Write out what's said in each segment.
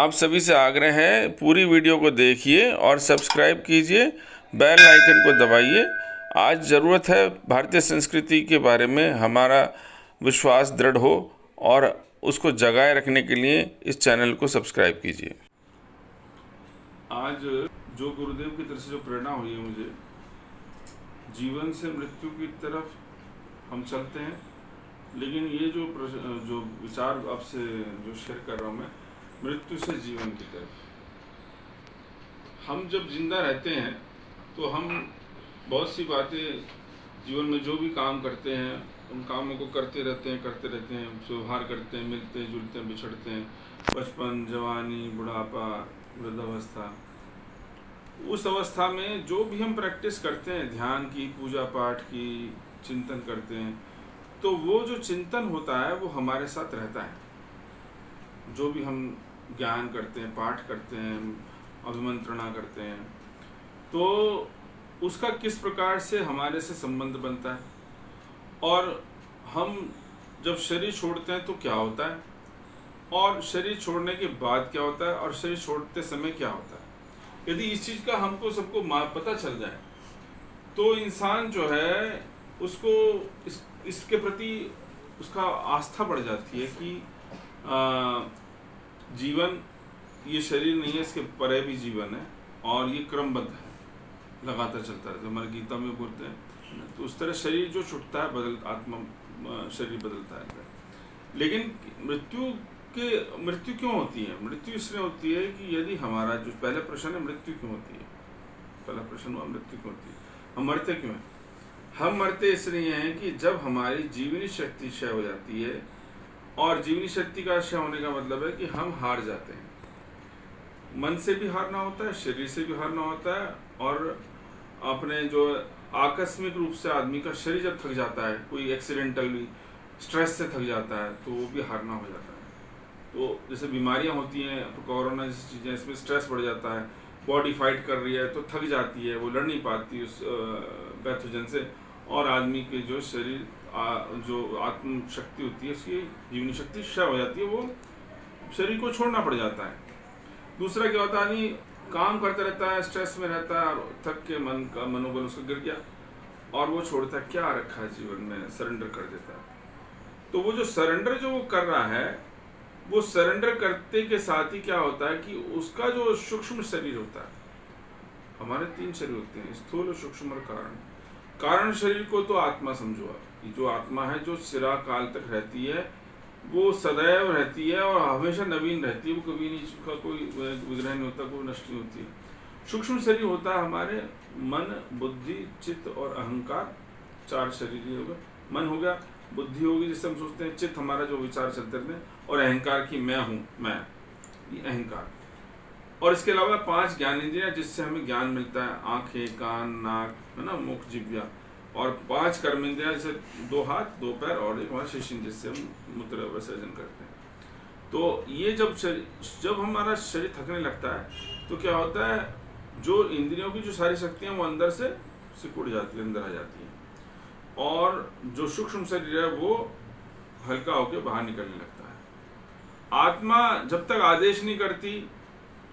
आप सभी से आग्रह है, पूरी वीडियो को देखिए और सब्सक्राइब कीजिए, बेल आइकन को दबाइए। आज ज़रूरत है भारतीय संस्कृति के बारे में हमारा विश्वास दृढ़ हो और उसको जगाए रखने के लिए इस चैनल को सब्सक्राइब कीजिए। आज जो गुरुदेव की तरफ से जो प्रेरणा हुई है मुझे, जीवन से मृत्यु की तरफ हम चलते हैं, लेकिन ये जो विचार आपसे जो शेयर कर रहा हूँ मैं, मृत्यु से जीवन की तरफ। हम जब जिंदा रहते हैं तो हम बहुत सी बातें जीवन में जो भी काम करते हैं उन कामों को करते रहते हैं, व्यवहार करते हैं, मिलते हैं, जुलते हैं, बिछड़ते हैं। बचपन, जवानी, बुढ़ापा, वृद्धावस्था, उस अवस्था में जो भी हम प्रैक्टिस करते हैं, ध्यान की, पूजा पाठ की, चिंतन करते हैं, तो वो जो चिंतन होता है वो हमारे साथ रहता है। जो भी हम ज्ञान करते हैं, पाठ करते हैं, अभिमंत्रणा करते हैं, तो उसका किस प्रकार से हमारे से संबंध बनता है, और हम जब शरीर छोड़ते हैं तो क्या होता है, और शरीर छोड़ने के बाद क्या होता है, और शरीर छोड़ते समय क्या होता है। यदि इस चीज़ का हमको सबको पता चल जाए तो इंसान जो है उसको इसके प्रति उसका आस्था बढ़ जाती है कि जीवन ये शरीर नहीं है, इसके परे भी जीवन है और ये क्रमबद्ध है, लगातार चलता रहता है। हमारे गीता में बोलते हैं तो उस तरह शरीर जो छूटता है आत्मा शरीर बदलता रहता है। लेकिन मृत्यु क्यों होती है? मृत्यु इसलिए होती है कि यदि हमारा जो पहला प्रश्न है, मृत्यु क्यों होती है, पहला प्रश्न हुआ मृत्यु क्यों होती है, हम मरते क्यों हैं? हम मरते इसलिए हैं कि जब हमारी जीवनी शक्ति क्षय हो जाती है, और जीवनी शक्ति का क्षय होने का मतलब है कि हम हार जाते हैं। मन से भी हारना होता है, शरीर से भी हारना होता है, और अपने जो आकस्मिक रूप से आदमी का शरीर जब थक जाता है, कोई एक्सीडेंटली स्ट्रेस से थक जाता है, तो वो भी हारना हो जाता है। तो जैसे बीमारियां होती हैं, तो कोरोना जैसी चीज़ें, इसमें स्ट्रेस बढ़ जाता है, बॉडी फाइट कर रही है तो थक जाती है, वो लड़ नहीं पाती उस पैथोजन से, और आदमी के जो शरीर जो आत्म शक्ति होती है, उसकी जीवनी शक्ति क्षय हो जाती है, वो शरीर को छोड़ना पड़ जाता है। दूसरा क्या होता है, आदमी काम करता रहता है, स्ट्रेस में रहता है, और थक के मन का मनोबल उसका गिर गया, और वो छोड़ता है, क्या रखा है जीवन में, सरेंडर कर देता है। तो वो जो सरेंडर जो वो कर रहा है, वो सरेंडर करते के साथ ही क्या होता है कि उसका जो सूक्ष्म शरीर होता है, हमारे 3 शरीर होते हैं, स्थूल, सूक्ष्म और कारण। कारण शरीर को तो आत्मा समझो आप, जो आत्मा है जो चिरकाल तक रहती है, वो सदैव रहती है और हमेशा नवीन रहती है, वो कभी नहीं, उसका कोई विग्रह नहीं होता, कोई नष्ट नहीं होती है। सूक्ष्म शरीर होता है हमारे मन, बुद्धि, चित्त और अहंकार, 4 शरीर ही होगा। मन हो गया, बुद्धि होगी जिससे हम सोचते हैं, चित्त हमारा जो विचार चलते रहते हैं, और अहंकार की मैं हूँ, मैं, ये अहंकार। और इसके अलावा 5 ज्ञानेंद्रियां जिससे हमें ज्ञान मिलता है, आंखें, कान, नाक, है ना, मुख, जिह्वा, और 5 कर्मेंद्रियां जैसे 2 हाथ, 2 पैर, और एक हमारा शिशिन जिससे हम मूत्र विसर्जन करते हैं। तो ये जब हमारा शरीर थकने लगता है तो क्या होता है, जो इंद्रियों की जो सारी शक्तियां वो अंदर से सिकुड़ जाती है, अंदर आ जाती हैं, और जो सूक्ष्म शरीर है वो हल्का होकर बाहर निकलने लगता है। आत्मा जब तक आदेश नहीं करती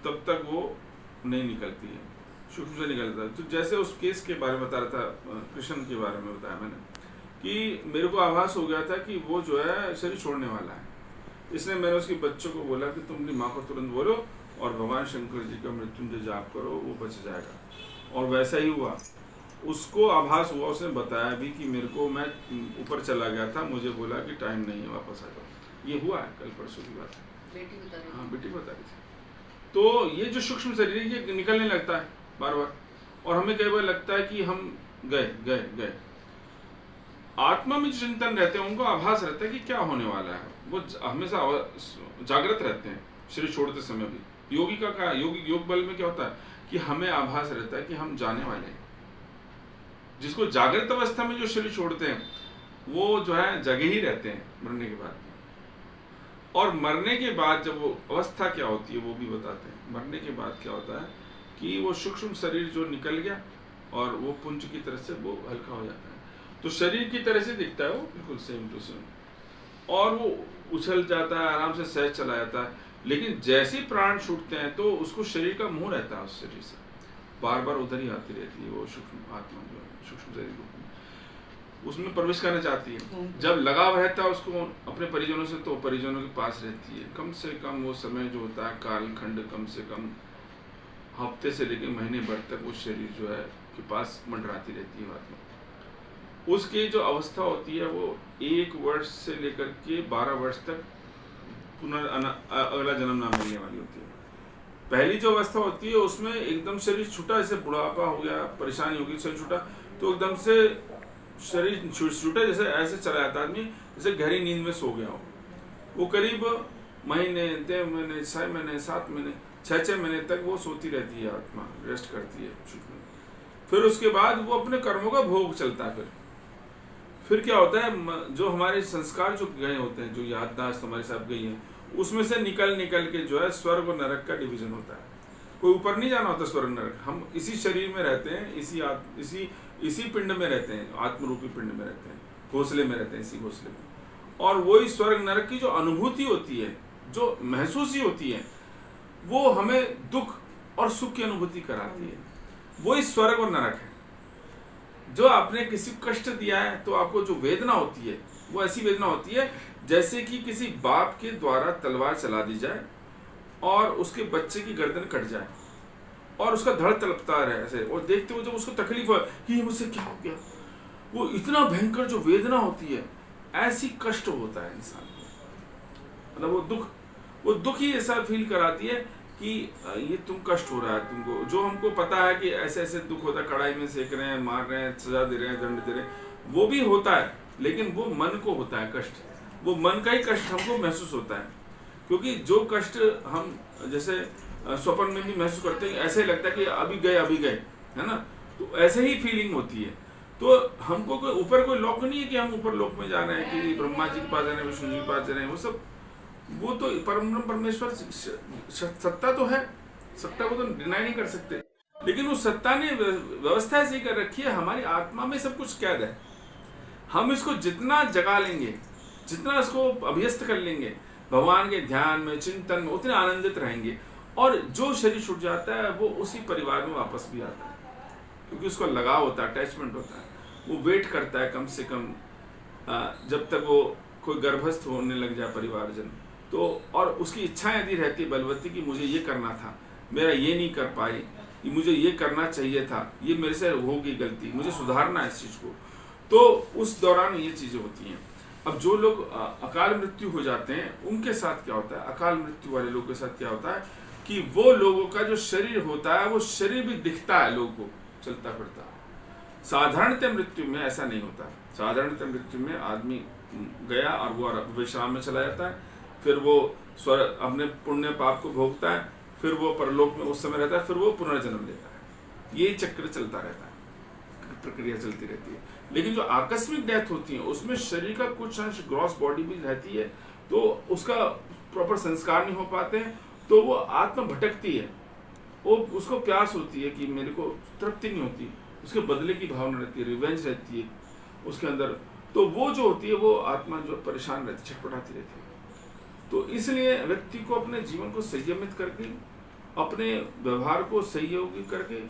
तब तक वो नहीं निकलती है, सूक्ष्म से निकलता है। तो जैसे उस केस के बारे में बता रहा था, कृष्ण के बारे में बताया मैंने, कि मेरे को आभास हो गया था कि वो जो है शरीर छोड़ने वाला है। इसलिए मैंने उसके बच्चों को बोला कि तुम अपनी माँ को तुरंत बोलो और भगवान शंकर जी का मृत्युंजय जाप करो, वो बच जाएगा। और वैसा ही हुआ, उसको आभास हुआ, उसने बताया भी कि मेरे को, मैं ऊपर चला गया था, मुझे बोला कि टाइम नहीं है, वापस आ जाओ। ये हुआ है, कल परसों की बात है, बेटी बता रही थी। तो ये जो सूक्ष्म शरीर है ये निकलने लगता है बार बार, और हमें कई बार लगता है कि हम गए। आत्मा में जो चिंतन रहते हैं उनको आभास रहता है कि क्या होने वाला है, वो हमेशा जागृत रहते हैं शरीर छोड़ते समय भी। योगी का क्या, योग बल में क्या होता है कि हमें आभास रहता है कि हम जाने वाले हैं। जिसको जागृत अवस्था में जो शरीर छोड़ते हैं वो जो है जगे ही रहते हैं मरने के बाद। और मरने के बाद जब वो अवस्था क्या होती है वो भी बताते हैं। मरने के बाद क्या होता है कि वो सूक्ष्म शरीर जो निकल गया और वो पुंज की तरह से वो हल्का हो जाता है, तो शरीर की तरह से दिखता है वो, बिल्कुल सेम टू सेम, और वो उछल जाता है, आराम से सहज चला जाता है। लेकिन जैसे ही प्राण छूटते हैं तो उसको शरीर का मोह रहता है, उस शरीर से बार बार उधर ही आती रहती है वो सूक्ष्म आत्मा जो है, सूक्ष्म शरीर रूप में उसमें प्रवेश करना चाहती है। जब लगाव रहता है उसको अपने परिजनों से तो परिजनों के पास रहती है। कम से कम वो समय जो होता है कालखंड कम से कम हफ्ते से लेकर महीने भर तक वो शरीर जो है के पास मंडराती रहती है आत्मा। उसकी जो अवस्था होती है वो 1 वर्ष से लेकर के 12 वर्ष तक अगला जन्म ना मिलने वाली होती है। पहली जो अवस्था होती है उसमें एकदम शरीर छूटा, जैसे बुढ़ापा हो गया, परेशानी होगी, शरीर छूटा तो एकदम से शरीर छूटा जैसे ऐसे चला जाता आदमी जैसे गहरी नींद में सो गया हो। वो करीब महीने, 3 महीने, 6 महीने, 7 महीने, 6 महीने तक वो सोती रहती है आत्मा, रेस्ट करती है। फिर उसके बाद वो अपने कर्मों का भोग चलता है। फिर क्या होता है, जो हमारे संस्कार जो गए होते हैं, जो याददाश्त हमारे साथ गई है, उसमें से निकल के जो है स्वर्ग और नरक का डिवीजन होता है। कोई ऊपर नहीं जाना होता स्वर्ग नरक। हम इसी शरीर में रहते हैं, इसी पिंड में रहते हैं, आत्मरूपी पिंड में रहते हैं, घोंसले में रहते हैं, इसी घोंसले में। और वही स्वर्ग नरक की जो अनुभूति होती है, जो महसूसी होती है, वो हमें दुख और सुख की अनुभूति कराती है। वही स्वर्ग और नरक है। जो आपने किसी को कष्ट दिया है तो आपको जो वेदना होती है वो ऐसी वेदना होती है जैसे कि किसी बाप के द्वारा तलवार चला दी जाए और उसके बच्चे की गर्दन कट जाए और उसका धड़ तड़पता रहे ऐसे, और देखते हुए जब उसको तकलीफ हो कि मुझसे क्या हो गया, वो इतना भयंकर जो वेदना होती है, ऐसी कष्ट होता है इंसान को। मतलब वो दुख ही ऐसा फील कराती है कि ये तुम कष्ट हो रहा है तुमको, जो हमको पता है कि ऐसे ऐसे दुख होता है, कढ़ाई में सेक रहे हैं, मार रहे हैं, सजा दे रहे हैं, दंड दे रहे हैं, वो भी होता है, लेकिन वो मन को होता है कष्ट। वो मन का ही कष्ट हमको महसूस होता है, क्योंकि जो कष्ट हम जैसे स्वप्न में भी महसूस करते हैं, ऐसे लगता है कि अभी गए, है ना, तो ऐसे ही फीलिंग होती है। तो हमको कोई ऊपर कोई लोक नहीं है कि हम ऊपर लोक में जा रहे हैं, कि ब्रह्मा जी के पास जा रहे हैं, विष्णु जी के पास जा रहे हैं, वो तो परम परमेश्वर सत्ता तो है, सत्ता को तो डिनाई नहीं कर सकते, लेकिन उस सत्ता ने व्यवस्था ऐसी कर रखी है, हमारी आत्मा में सब कुछ कैद है। हम इसको जितना जगा लेंगे, जितना इसको अभ्यस्त कर लेंगे भगवान के ध्यान में, चिंतन में, उतने आनंदित रहेंगे। और जो शरीर छूट जाता है वो उसी परिवार में वापस भी आता है, क्योंकि उसको लगाव होता है, अटैचमेंट होता है। वो वेट करता है कम से कम जब तक वो कोई गर्भस्थ होने लग जाए परिवारजन, तो और उसकी इच्छा यदि रहती है बलवती कि मुझे ये करना था, मेरा ये नहीं कर पाई, मुझे ये करना चाहिए था, ये मेरे से होगी गलती, मुझे सुधारना है इस चीज़ को, तो उस दौरान ये चीज़ें होती हैं। अब जो लोग अकाल मृत्यु हो जाते हैं उनके साथ क्या होता है, अकाल मृत्यु वाले लोगों के साथ क्या होता है कि वो लोगों का जो शरीर होता है वो शरीर भी दिखता है लोगों को, चलता फिरता। साधारणतः मृत्यु में ऐसा नहीं होता। साधारणतः मृत्यु में आदमी गया और वो विश्राम में चला जाता है, फिर वो अपने पुण्य पाप को भोगता है, फिर वो परलोक में उस समय रहता है, फिर वो पुनर्जन्म लेता है। ये चक्र चलता रहता है, प्रक्रिया चलती रहती है। लेकिन जो आकस्मिक डेथ होती है उसमें शरीर का कुछ अंश, ग्रॉस बॉडी भी रहती है, तो उसका प्रॉपर संस्कार नहीं हो पाते हैं, तो वो आत्मा भटकती है, वो उसको प्यास होती है कि मेरे को तृप्ति नहीं होती, उसके बदले की भावना रहती है, रिवेंज रहती है उसके अंदर, तो वो जो होती है वो आत्मा जो परेशान रहती है, छटपटाती रहती है। तो इसलिए व्यक्ति को अपने जीवन को संयमित करके, अपने व्यवहार को सहयोगी करके,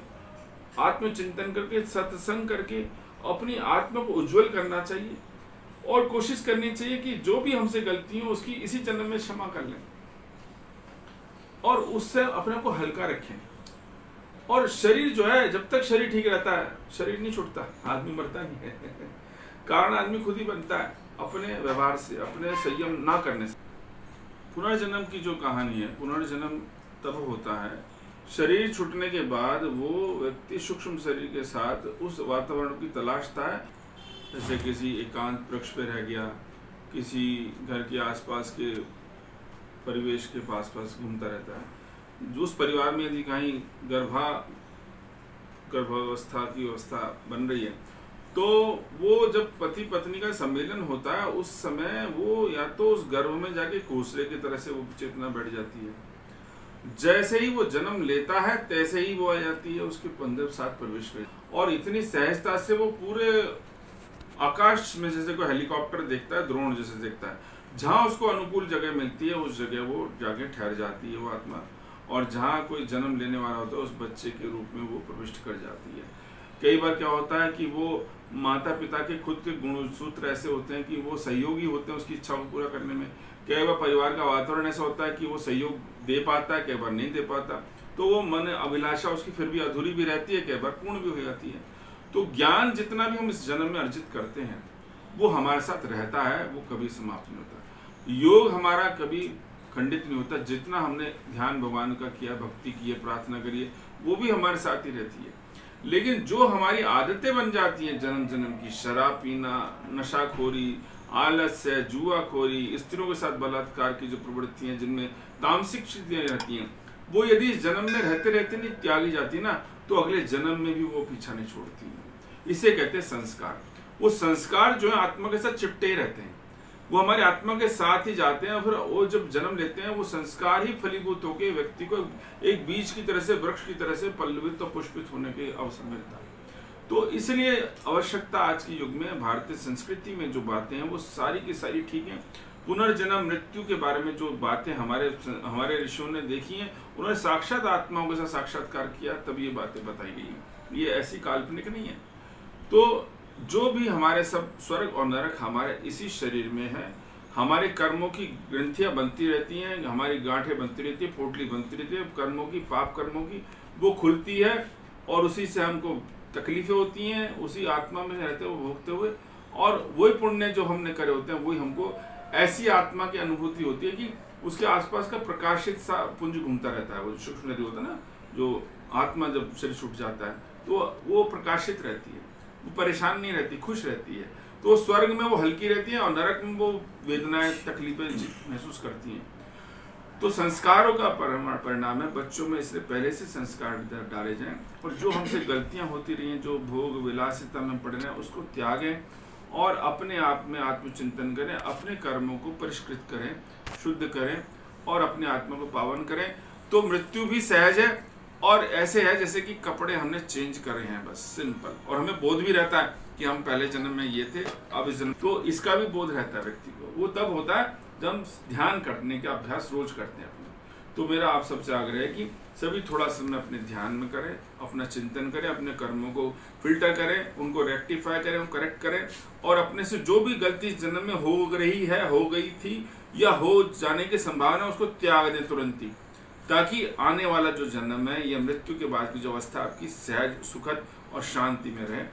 आत्मचिंतन करके, सत्संग करके अपनी आत्मा को उज्जवल करना चाहिए, और कोशिश करनी चाहिए कि जो भी हमसे गलती हो उसकी इसी जन्म में क्षमा कर लें, और उससे अपने को हल्का रखें। और शरीर जो है, जब तक शरीर ठीक रहता है, शरीर नहीं छूटता, आदमी मरता नहीं है कारण आदमी खुद ही बनता है अपने व्यवहार से, अपने संयम ना करने से। पुनर्जन्म की जो कहानी है, पुनर्जन्म तब होता है शरीर छूटने के बाद वो व्यक्ति सूक्ष्म शरीर के साथ उस वातावरण की तलाशता है, जैसे किसी एकांत वृक्ष पे रह गया, किसी घर के आसपास के परिवेश के पास घूमता रहता है। जो उस परिवार में यदि कहीं गर्भावस्था की अवस्था बन रही है, तो वो जब पति पत्नी का सम्मेलन होता है उस समय वो या तो उस गर्भ में जाके घोंसले की तरह से वो चेतना बैठ जाती है, जैसे ही वो जन्म लेता है तैसे ही वो आ जाती है उसके 15 प्रवेश में, और इतनी सहजता से वो पूरे आकाश में जैसे कोई हेलीकॉप्टर देखता है, ड्रोन जैसे देखता है, जहाँ उसको अनुकूल जगह मिलती है उस जगह वो जाके ठहर जाती है वो आत्मा, और जहाँ कोई जन्म लेने वाला होता है उस बच्चे के रूप में वो प्रविष्ट कर जाती है। कई बार क्या होता है कि वो माता पिता के खुद के गुणसूत्र ऐसे होते हैं कि वो सहयोगी होते हैं उसकी इच्छा को पूरा करने में। कई बार परिवार का वातावरण ऐसा होता है कि वो सहयोग दे पाता है, कई बार नहीं दे पाता, तो वो मन अभिलाषा उसकी फिर भी अधूरी भी रहती है, कई बार पूर्ण भी हो जाती है। तो ज्ञान जितना भी हम इस जन्म में अर्जित करते हैं वो हमारे साथ रहता है, वो कभी समाप्त नहीं होता। योग हमारा कभी खंडित नहीं होता। जितना हमने ध्यान भगवान का किया, भक्ति की है, प्रार्थना करी है, वो भी हमारे साथ ही रहती है। लेकिन जो हमारी आदतें बन जाती हैं जन्म जन्म की, शराब पीना, नशाखोरी, आलस्य, जुआखोरी, स्त्रियों के साथ बलात्कार की जो प्रवृत्ति हैं जिनमें तामसिक स्थितियां रहती हैं, वो यदि इस जन्म में रहते रहते नहीं त्यागी जाती ना, तो अगले जन्म में भी वो पीछा नहीं छोड़ती है। इसे कहते हैं संस्कार। वो संस्कार जो है आत्मा के साथ चिपटे ही रहते हैं, वो हमारे आत्मा के साथ ही जाते हैं, और फिर वो जब जन्म लेते हैं वो संस्कार ही फलीभूत होकर व्यक्ति को एक बीज की तरह से, वृक्ष की तरह से पल्लवित और पुष्पित होने के अवसर मिलता है। तो इसलिए आवश्यकता आज के युग में भारतीय संस्कृति में जो बातें हैं वो सारी की सारी ठीक हैं। पुनर्जन्म, मृत्यु के बारे में जो बातें हमारे ऋषियों ने देखी हैं, उन्होंने साक्षात आत्माओं के साथ साक्षात्कार किया, तब ये बातें बताई गई हैं, ये ऐसी काल्पनिक नहीं है। तो जो भी हमारे सब स्वर्ग और नरक हमारे इसी शरीर में है। हमारे कर्मों की ग्रंथियां बनती रहती हैं, हमारी गांठें बनती रहती है, पोटली बनती रहती है कर्मों की, पाप कर्मों की, वो खुलती है और उसी से हमको तकलीफें होती हैं, उसी आत्मा में रहते हुए भोगते हुए, और वही पुण्य जो हमने करे होते हैं वही हमको ऐसी आत्मा की अनुभूति होती है कि उसके आसपास का प्रकाशित सा पुंज घूमता रहता है। वो सूक्ष्म नदी होता है ना, जो आत्मा जब शरीर छूट जाता है तो वो प्रकाशित रहती है, वो परेशान नहीं रहती, खुश रहती है। तो स्वर्ग में वो हल्की रहती है और नरक में वो वेदनाएं, तकलीफें महसूस करती हैं। तो संस्कारों का परिणाम है बच्चों में इससे पहले से संस्कार डाले जाएं, और जो हमसे गलतियां होती रही हैं, जो भोग विलासिता में पड़ रहे हैं, उसको त्यागें और अपने आप में आत्मचिंतन करें, अपने कर्मों को परिष्कृत करें, शुद्ध करें और अपने आत्मा को पावन करें। तो मृत्यु भी सहज है और ऐसे है जैसे कि कपड़े हमने चेंज करे हैं, बस सिंपल। और हमें बोध भी रहता है कि हम पहले जन्म में ये थे, अब इस जन्म, तो इसका भी बोध रहता है व्यक्ति को। वो तब होता है जब हम ध्यान करने का अभ्यास रोज करते हैं अपने। तो मेरा आप सबसे आग्रह है कि सभी थोड़ा समय अपने ध्यान में करें, अपना चिंतन करें, अपने कर्मों को फिल्टर करें, उनको रेक्टिफाई करें, उनको करेक्ट करें, और अपने से जो भी गलती इस जन्म में हो रही है, हो गई थी या हो जाने की संभावना, उसको त्याग दें तुरंत ही, ताकि आने वाला जो जन्म है या मृत्यु के बाद की जो अवस्था आपकी सहज, सुखद और शांति में रहे,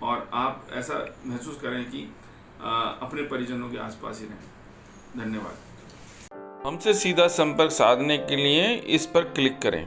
और आप ऐसा महसूस करें कि अपने परिजनों के आसपास ही रहें। धन्यवाद। हमसे सीधा संपर्क साधने के लिए इस पर क्लिक करें।